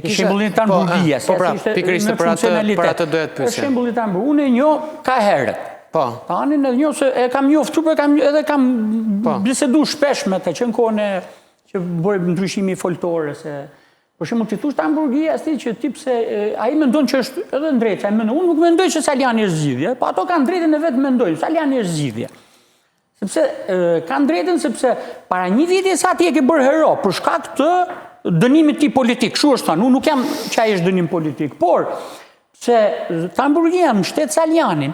shembulin të hamburgia. Po pra, pikërisht për atë doja të pyesja. Shembulin të hamburgia, unë e njoh ka herët. Po. Tanin edhe njoh se e kam njoftu, edhe kam bisedu shpesh me të që në kone që bëjë ndryshimi foltore se... Për shumë të thush të hamburgia, sti që tip se a i mendon që është edhe ndrejtë, unë nuk mendoj që Saljani është zgjidhje, po ato kanë drejtën e vetë mendojnë, Saljani është zgjidhje. Sepse kanë drejtën sepse para një viti sa ti e ke bërë hero, për shkak të dënimit ti politik, shu është thënë, unë nuk jam që ai është dënim politik, por se të hamburgia më shtet Saljanin,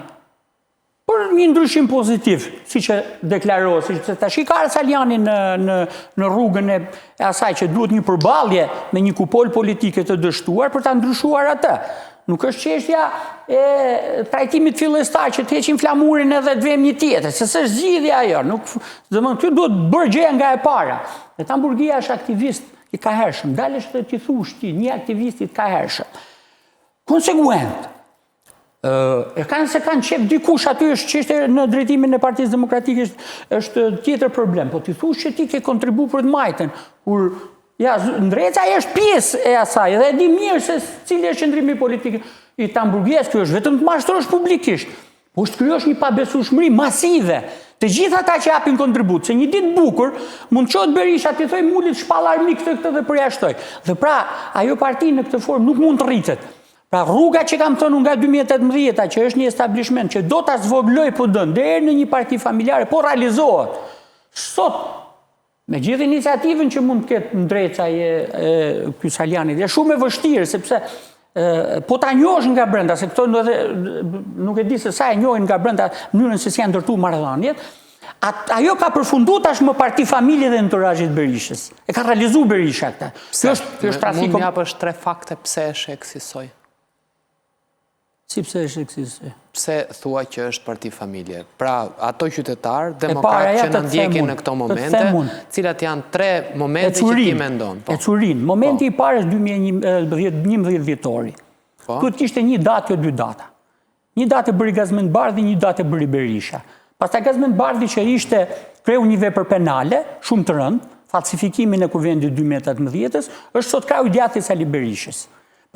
për një ndryshim pozitiv, si që deklarohet, si që të shikarë Saljani në rrugën e asaj që duhet një përballje me një kupol politike të dështuar për të ndryshuar atë. Nuk është çështja e trajtimit fillestar që të heqin flamurin edhe të vëmë një tjetër, se s'është zgjidhja ajo. Domethënë ty duhet bërë gjëja nga e para. Dhe hamburgia është aktivist i kahershëm, dalesh të ti thush ti, një aktivist i kahershëm. Konsekuent, se kanë qep dikush aty është që ishte në drejtimin e Partisë Demokratike është tjetër problem, po ti thush që ti ke kontribu për të majtën, kur Ndreca është pjesë e asaj, dhe e di mirë se cili është qëndrimi politik i të hamburgias, kjo është vetëm të mashtrosh publikisht, po është kryosh një pabesueshmëri masive, të gjitha ata që japin kontribut, se një ditë bukur mund qohet Berisha të thoj mullit shpall armik këtë dhe përjashtoj. Dhe pra, ajo parti në këtë formë nuk mund të rritet. Pra rruga që kam thënë nga 2018, që është një establishment që do të zvogloj PD-n deri në një parti familjare, po realizohet. Sot, me gjithë iniciativën që mund të ketë Ndreca ky Saljanit, është shumë e vështirë, sepse po ta njohësh nga brenda, se këto nuk e di se sa e njohin nga brenda mënyrën se si janë ndërtuar marrëdhëniet, ajo ka përfundu tashmë parti familje dhe entourazhit Berishës. E ka realizu Berisha këta. Mund më japësh 3 fakte pse është eksisoj? Si pse është eksisoj? Pse thua që është parti familje? Pra, ato qytetarë, demokratë që në ndjekin në këto momente, cilat janë 3 momente që ti mendon. E curin. Momenti i parë është 2011 vjetori. Këtë kishte një datë, jo 2 data. Një datë e bëri Gazmend Bardhi, një datë e bëri Berisha. Pastaj Gazmend Bardhi që ishte kreu një vepër penale, shumë të rëndë, falsifikimin e kuvendit 2018-ës, është sot krau i djathtë i Sali Berishës.